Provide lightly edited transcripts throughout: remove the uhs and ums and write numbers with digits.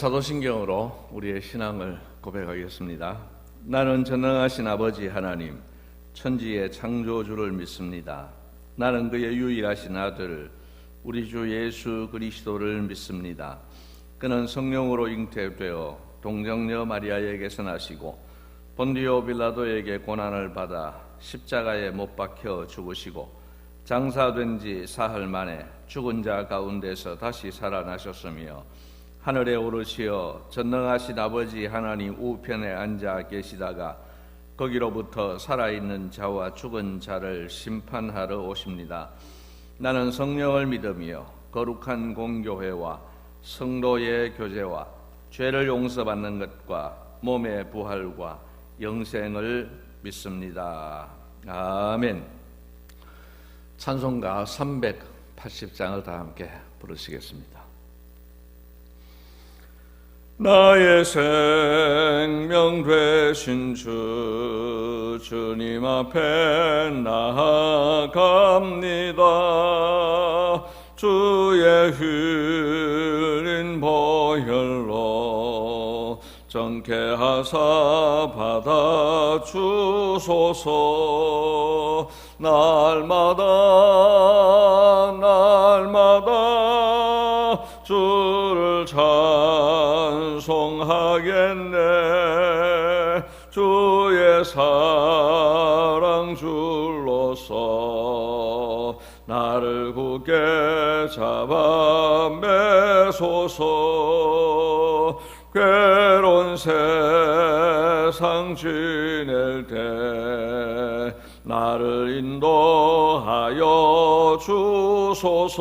사도신경으로 우리의 신앙을 고백하겠습니다. 나는 전능하신 아버지 하나님, 천지의 창조주를 믿습니다. 나는 그의 유일하신 아들, 우리 주 예수 그리스도를 믿습니다. 그는 성령으로 잉태되어 동정녀 마리아에게서 나시고 본디오 빌라도에게 고난을 받아 십자가에 못 박혀 죽으시고 장사된 지 사흘 만에 죽은 자 가운데서 다시 살아나셨으며 하늘에 오르시어 전능하신 아버지 하나님 우편에 앉아 계시다가 거기로부터 살아있는 자와 죽은 자를 심판하러 오십니다. 나는 성령을 믿으며 거룩한 공교회와 성도의 교제와 죄를 용서받는 것과 몸의 부활과 영생을 믿습니다. 아멘. 찬송가 380장을 다 함께 부르시겠습니다. 나의 생명 되신 주, 주님 앞에 나아갑니다. 주의 흘린 보혈로 정케하사 받아주소서. 날마다 주를 찬송하겠네. 주의 사랑 줄로서 나를 굳게 잡아 매소서. 괴로운 세상 지낼 때 나를 인도하여 주소서.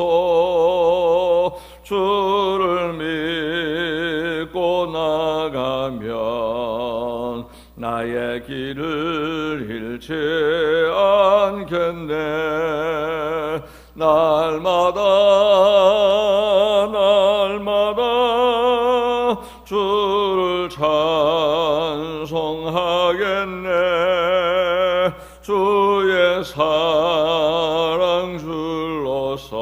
주를 믿고 나가면 나의 길을 잃지 않겠네. 날마다 주를 찬송하겠네. 주의 사랑 줄로서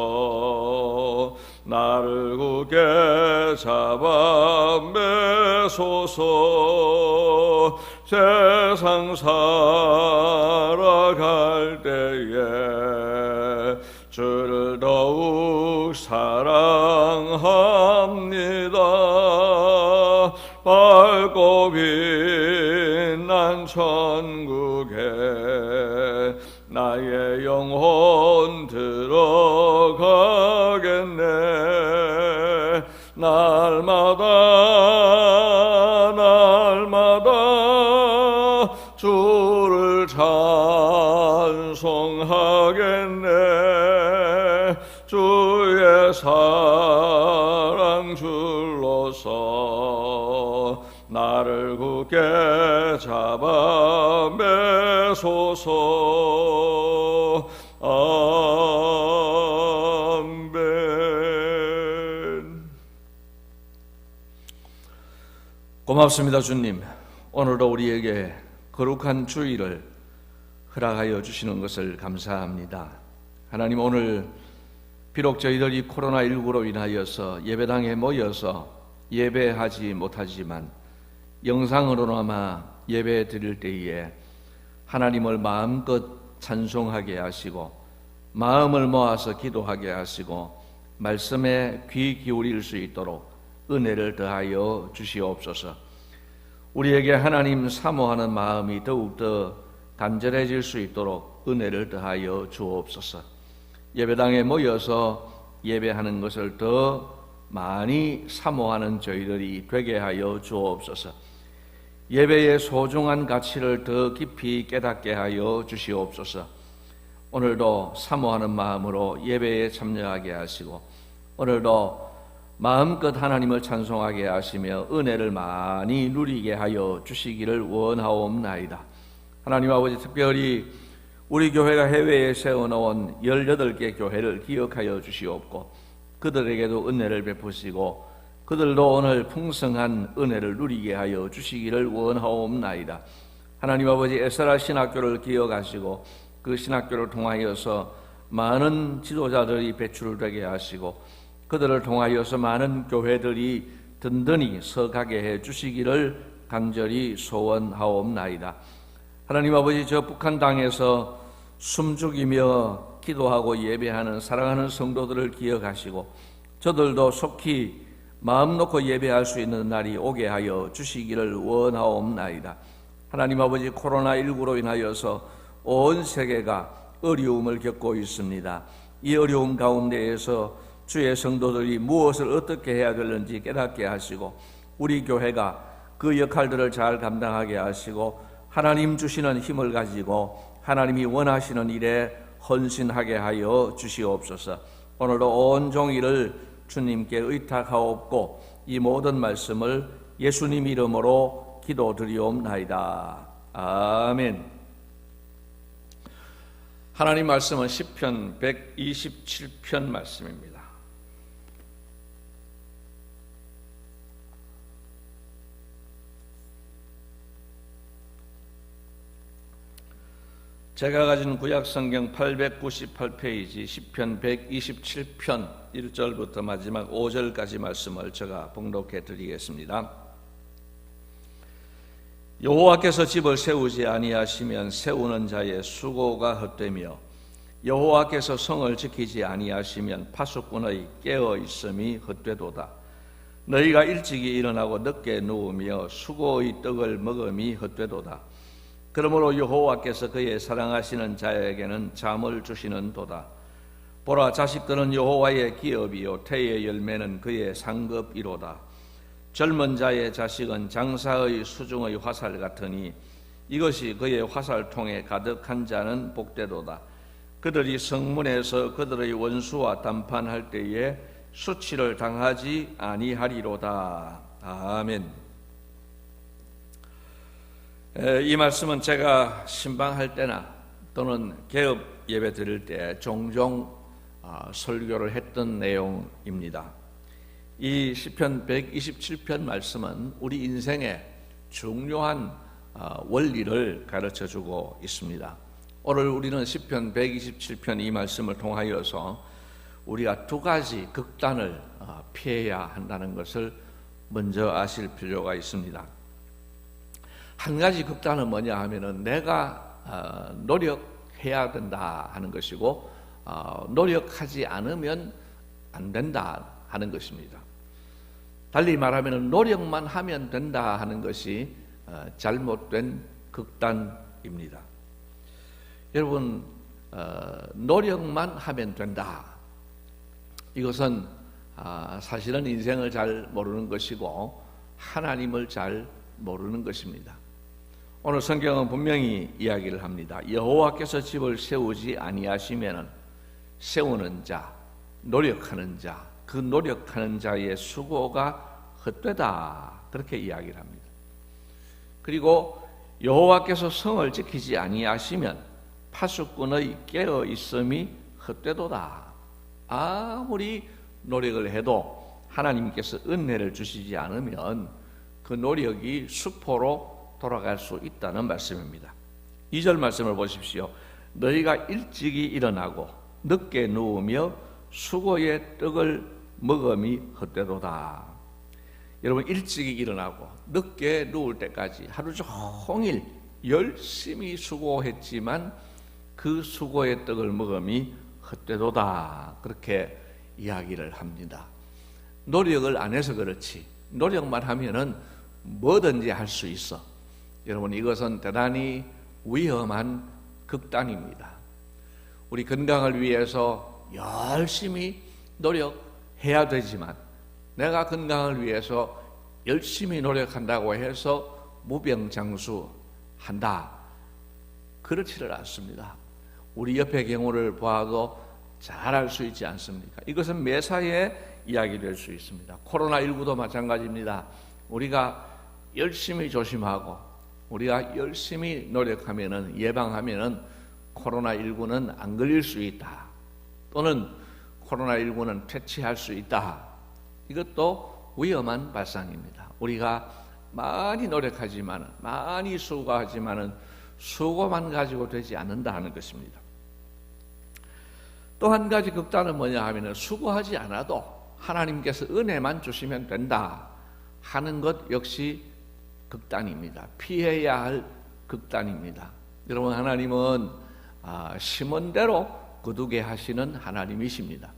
나를 굳게 잡아 매소서. 세상 살아갈 때에 주를 더욱 사랑합니다. 밝고 빛난 천국에 나의 영혼 들어가겠네. 날마다 주를 찬송하겠네. 주의 사랑 줄로서 나를 굳게 잡아 매소서. 아멘. 고맙습니다. 주님, 오늘도 우리에게 거룩한 주일을 허락하여 주시는 것을 감사합니다. 하나님, 오늘 비록 저희들이 코로나19로 인하여서 예배당에 모여서 예배하지 못하지만 영상으로나마 예배 드릴 때에 하나님을 마음껏 찬송하게 하시고 마음을 모아서 기도하게 하시고 말씀에 귀 기울일 수 있도록 은혜를 더하여 주시옵소서. 우리에게 하나님 사모하는 마음이 더욱더 간절해질 수 있도록 은혜를 더하여 주옵소서. 예배당에 모여서 예배하는 것을 더 많이 사모하는 저희들이 되게 하여 주옵소서. 예배의 소중한 가치를 더 깊이 깨닫게 하여 주시옵소서. 오늘도 사모하는 마음으로 예배에 참여하게 하시고 오늘도 마음껏 하나님을 찬송하게 하시며 은혜를 많이 누리게 하여 주시기를 원하옵나이다. 하나님 아버지, 특별히 우리 교회가 해외에 세워놓은 18개 교회를 기억하여 주시옵고 그들에게도 은혜를 베푸시고 그들도 오늘 풍성한 은혜를 누리게 하여 주시기를 원하옵나이다. 하나님 아버지, 에스라 신학교를 기억하시고 그 신학교를 통하여서 많은 지도자들이 배출되게 하시고 그들을 통하여서 많은 교회들이 든든히 서가게 해 주시기를 간절히 소원하옵나이다. 하나님 아버지, 저 북한 땅에서 숨죽이며 기도하고 예배하는 사랑하는 성도들을 기억하시고 저들도 속히 마음 놓고 예배할 수 있는 날이 오게 하여 주시기를 원하옵나이다. 하나님 아버지, 코로나19로 인하여서 온 세계가 어려움을 겪고 있습니다. 이 어려움 가운데에서 주의 성도들이 무엇을 어떻게 해야 되는지 깨닫게 하시고 우리 교회가 그 역할들을 잘 감당하게 하시고 하나님 주시는 힘을 가지고 하나님이 원하시는 일에 헌신하게 하여 주시옵소서. 오늘도 온 종일을 주님께 의탁하옵고 이 모든 말씀을 예수님 이름으로 기도드리옵나이다. 아멘. 하나님 말씀은 시편 127편 말씀입니다. 제가 가진 구약성경 898페이지 시편 127편 1절부터 마지막 5절까지 말씀을 제가 봉독해 드리겠습니다. 여호와께서 집을 세우지 아니하시면 세우는 자의 수고가 헛되며 여호와께서 성을 지키지 아니하시면 파수꾼의 깨어 있음이 헛되도다. 너희가 일찍이 일어나고 늦게 누우며 수고의 떡을 먹음이 헛되도다. 그러므로 여호와께서 그의 사랑하시는 자에게는 잠을 주시는도다. 보라, 자식들은 여호와의 기업이요 태의 열매는 그의 상급이로다. 젊은 자의 자식은 장사의 수중의 화살 같으니 이것이 그의 화살통에 가득한 자는 복되도다. 그들이 성문에서 그들의 원수와 담판할 때에 수치를 당하지 아니하리로다. 아멘. 이 말씀은 제가 신방할 때나 또는 개업 예배 드릴 때 종종 설교를 했던 내용입니다. 이 시편 127편 말씀은 우리 인생의 중요한 원리를 가르쳐주고 있습니다. 오늘 우리는 시편 127편 이 말씀을 통하여서 우리가 두 가지 극단을 피해야 한다는 것을 먼저 아실 필요가 있습니다. 한 가지 극단은 뭐냐 하면은 내가 노력해야 된다 하는 것이고 노력하지 않으면 안 된다 하는 것입니다. 달리 말하면 노력만 하면 된다 하는 것이 잘못된 극단입니다. 여러분, 노력만 하면 된다. 이것은 사실은 인생을 잘 모르는 것이고 하나님을 잘 모르는 것입니다. 오늘 성경은 분명히 이야기를 합니다. 여호와께서 집을 세우지 아니하시면 세우는 자, 노력하는 자, 그 노력하는 자의 수고가 헛되다, 그렇게 이야기를 합니다. 그리고 여호와께서 성을 지키지 아니하시면 파수꾼의 깨어 있음이 헛되도다. 아무리 노력을 해도 하나님께서 은혜를 주시지 않으면 그 노력이 수포로 돌아갈 수 있다는 말씀입니다. 2절 말씀을 보십시오. 너희가 일찍이 일어나고 늦게 누우며 수고의 떡을 먹음이 헛되도다. 여러분, 일찍이 일어나고 늦게 누울 때까지 하루 종일 열심히 수고했지만 그 수고의 떡을 먹음이 헛되도다, 그렇게 이야기를 합니다. 노력을 안 해서 그렇지 노력만 하면은 뭐든지 할 수 있어. 여러분, 이것은 대단히 위험한 극단입니다. 우리 건강을 위해서 열심히 노력해야 되지만 내가 건강을 위해서 열심히 노력한다고 해서 무병장수한다, 그렇지를 않습니다. 우리 옆의 경우를 봐도 잘 알 수 있지 않습니까? 이것은 매사에 이야기될 수 있습니다. 코로나19도 마찬가지입니다. 우리가 열심히 조심하고 우리가 열심히 노력하면은, 예방하면은 코로나19는 안 걸릴 수 있다, 또는 코로나19는 퇴치할 수 있다. 이것도 위험한 발상입니다. 우리가 많이 노력하지만은, 많이 수고하지만은 수고만 가지고 되지 않는다 하는 것입니다. 또 한 가지 극단은 뭐냐 하면은 수고하지 않아도 하나님께서 은혜만 주시면 된다 하는 것 역시 극단입니다. 피해야 할 극단입니다. 여러분, 하나님은 심은 대로 거두게 하시는 하나님이십니다.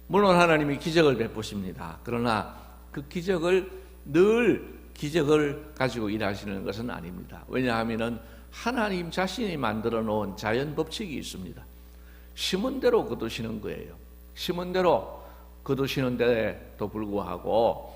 물론 하나님이 기적을 베푸십니다. 그러나 그 기적을 늘 기적을 가지고 일하시는 것은 아닙니다. 왜냐하면 하나님 자신이 만들어 놓은 자연 법칙이 있습니다. 심은 대로 거두시는 거예요. 심은 대로 거두시는데도 불구하고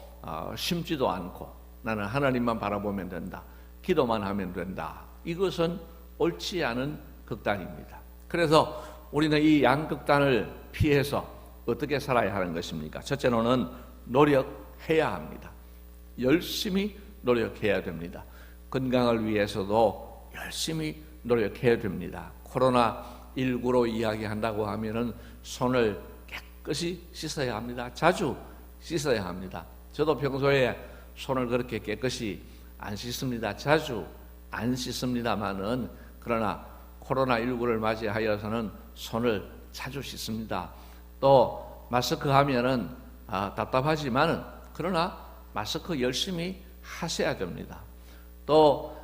심지도 않고 나는 하나님만 바라보면 된다, 기도만 하면 된다, 이것은 옳지 않은 극단입니다. 그래서 우리는 이 양극단을 피해서 어떻게 살아야 하는 것입니까? 첫째로는 노력해야 합니다. 열심히 노력해야 됩니다. 건강을 위해서도 열심히 노력해야 됩니다. 코로나19로 이야기한다고 하면은 손을 깨끗이 씻어야 합니다. 자주 씻어야 합니다. 저도 평소에 손을 그렇게 깨끗이 안 씻습니다. 자주 안 씻습니다만은, 그러나 코로나19를 맞이하여서는 손을 자주 씻습니다. 또 마스크 하면은 답답하지만은, 그러나 마스크 열심히 하셔야 됩니다. 또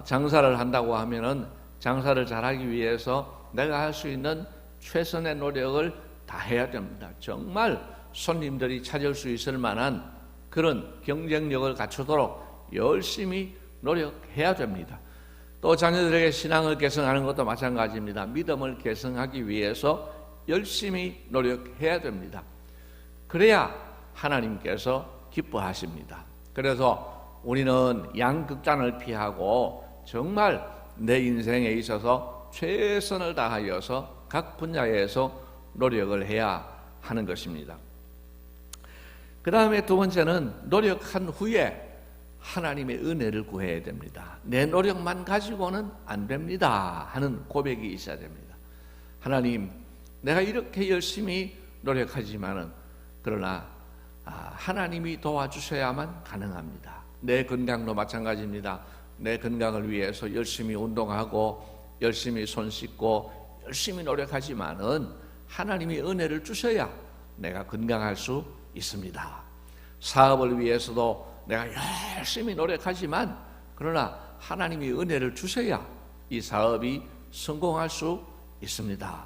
장사를 한다고 하면은 장사를 잘하기 위해서 내가 할 수 있는 최선의 노력을 다 해야 됩니다. 정말 손님들이 찾을 수 있을 만한 그런 경쟁력을 갖추도록 열심히 노력해야 됩니다. 또 자녀들에게 신앙을 계승하는 것도 마찬가지입니다. 믿음을 계승하기 위해서 열심히 노력해야 됩니다. 그래야 하나님께서 기뻐하십니다. 그래서 우리는 양극단을 피하고 정말 내 인생에 있어서 최선을 다하여서 각 분야에서 노력을 해야 하는 것입니다. 그 다음에 두 번째는 노력한 후에 하나님의 은혜를 구해야 됩니다. 내 노력만 가지고는 안 됩니다 하는 고백이 있어야 됩니다. 하나님, 내가 이렇게 열심히 노력하지만은 그러나 하나님이 도와주셔야만 가능합니다. 내 건강도 마찬가지입니다. 내 건강을 위해서 열심히 운동하고 열심히 손 씻고 열심히 노력하지만은 하나님이 은혜를 주셔야 내가 건강할 수 있습니다. 사업을 위해서도 내가 열심히 노력하지만 그러나 하나님이 은혜를 주셔야 이 사업이 성공할 수 있습니다.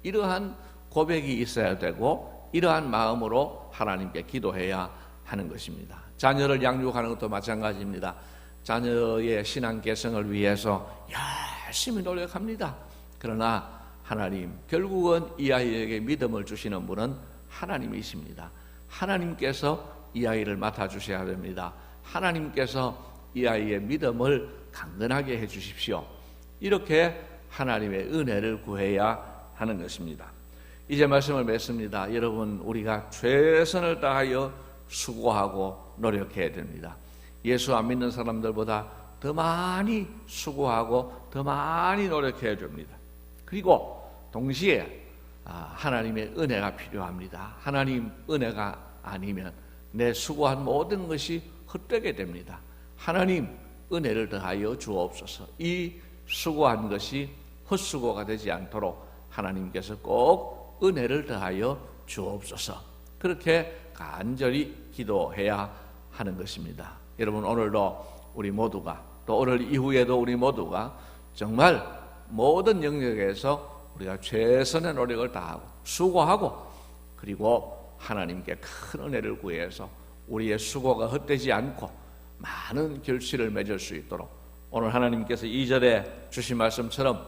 이러한 고백이 있어야 되고 이러한 마음으로 하나님께 기도해야 하는 것입니다. 자녀를 양육하는 것도 마찬가지입니다. 자녀의 신앙 개성을 위해서 열심히 노력합니다. 그러나 하나님, 결국은 이 아이에게 믿음을 주시는 분은 하나님이십니다. 하나님께서 이 아이를 맡아주셔야 됩니다. 하나님께서 이 아이의 믿음을 강건하게 해주십시오. 이렇게 하나님의 은혜를 구해야 하는 것입니다. 이제 말씀을 맺습니다. 여러분, 우리가 최선을 다하여 수고하고 노력해야 됩니다. 예수 안 믿는 사람들보다 더 많이 수고하고 더 많이 노력해야 됩니다. 그리고 동시에 하나님의 은혜가 필요합니다. 하나님 은혜가 아니면 내 수고한 모든 것이 헛되게 됩니다. 하나님 은혜를 더하여 주옵소서. 이 수고한 것이 헛수고가 되지 않도록 하나님께서 꼭 은혜를 더하여 주옵소서. 그렇게 간절히 기도해야 하는 것입니다. 여러분, 오늘도 우리 모두가, 또 오늘 이후에도 우리 모두가 정말 모든 영역에서 우리가 최선의 노력을 다하고 수고하고 그리고 하나님께 큰 은혜를 구해서 우리의 수고가 헛되지 않고 많은 결실을 맺을 수 있도록 오늘 하나님께서 2절에 주신 말씀처럼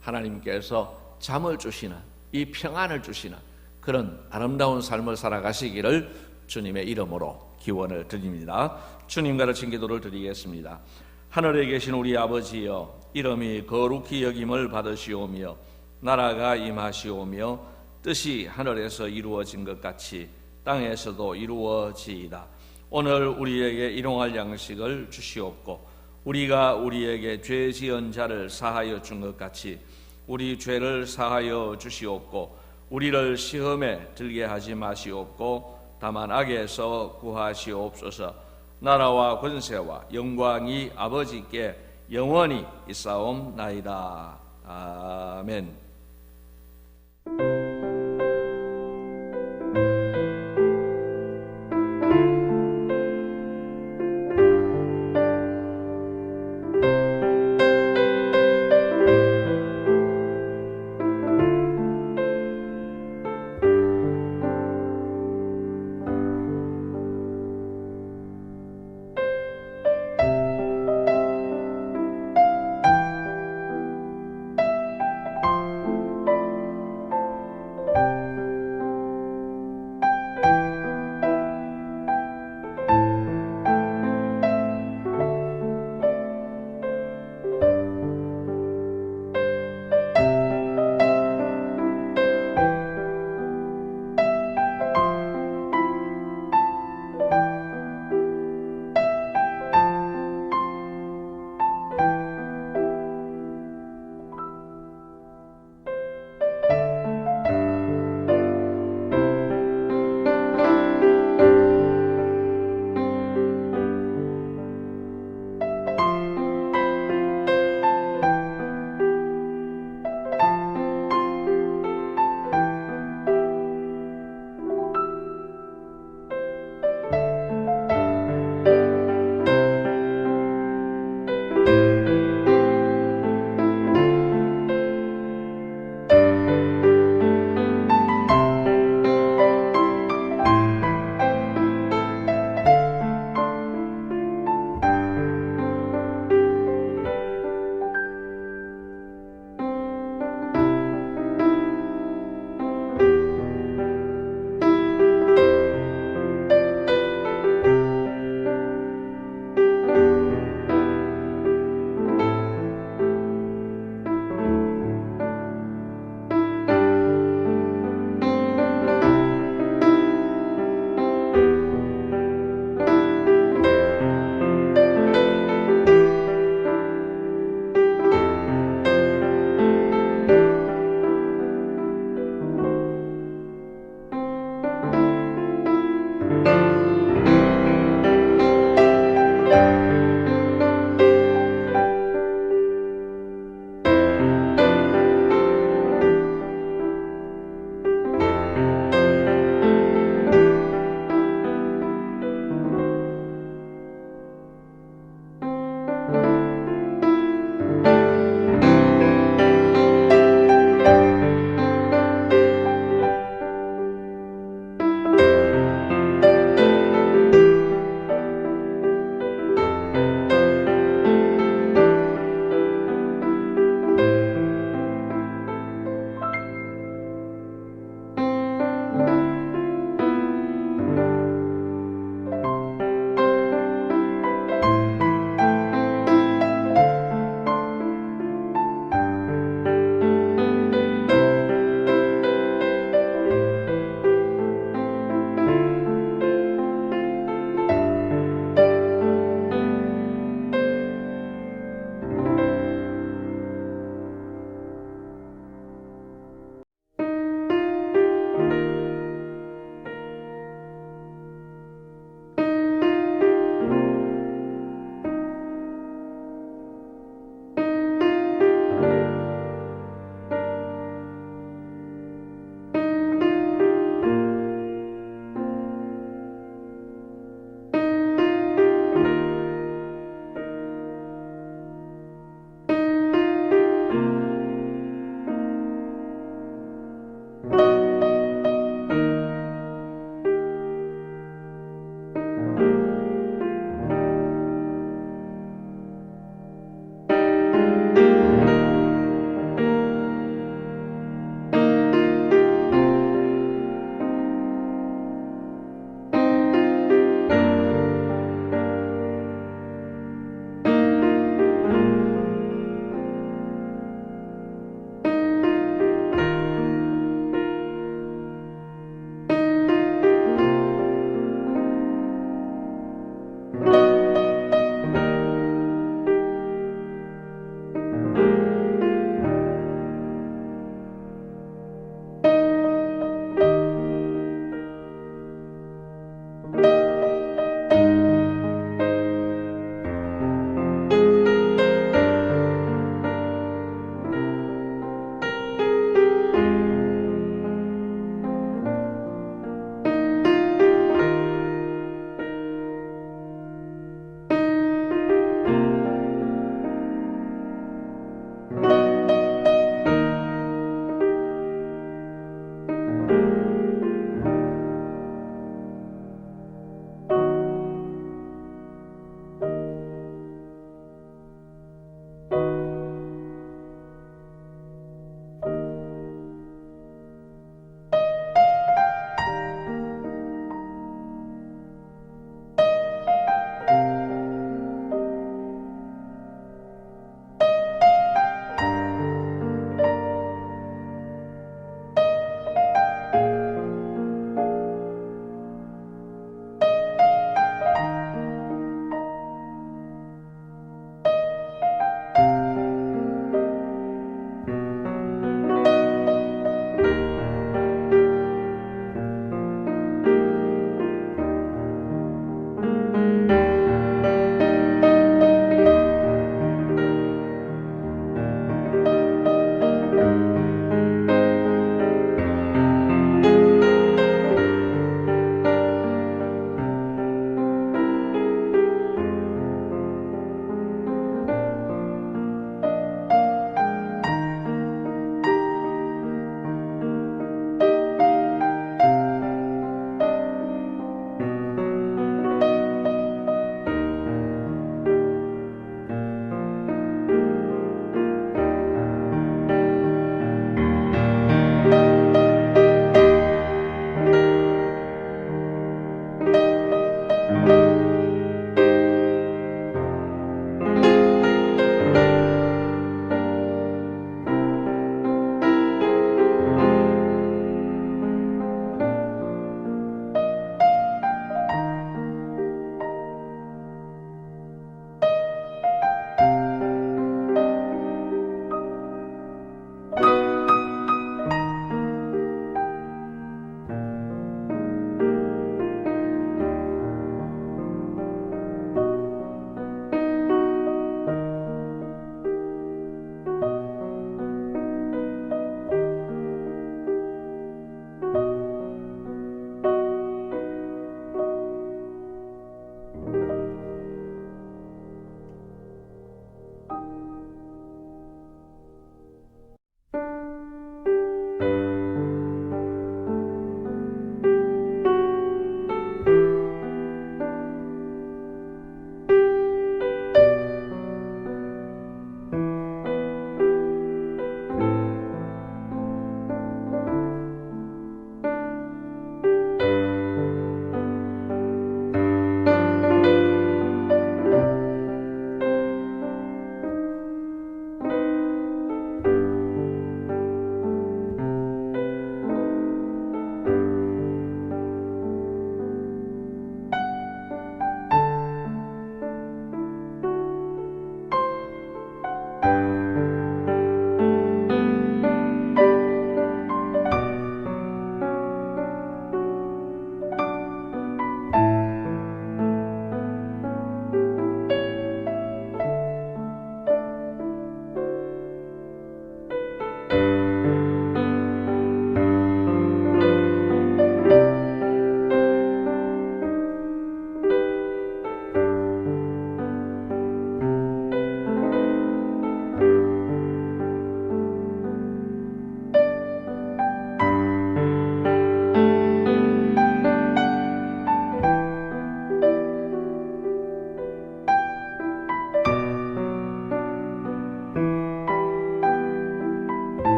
하나님께서 잠을 주시는, 이 평안을 주시는 그런 아름다운 삶을 살아가시기를 주님의 이름으로 기원을 드립니다. 주님 가르친 기도를 드리겠습니다. 하늘에 계신 우리 아버지여, 이름이 거룩히 여김을 받으시오며 나라가 임하시오며 뜻이 하늘에서 이루어진 것 같이 땅에서도 이루어지이다. 오늘 우리에게 일용할 양식을 주시옵고 우리가 우리에게 죄 지은 자를 사하여 준 것 같이 우리 죄를 사하여 주시옵고 우리를 시험에 들게 하지 마시옵고 다만 악에서 구하시옵소서. 나라와 권세와 영광이 아버지께 영원히 있사옵나이다. 아멘.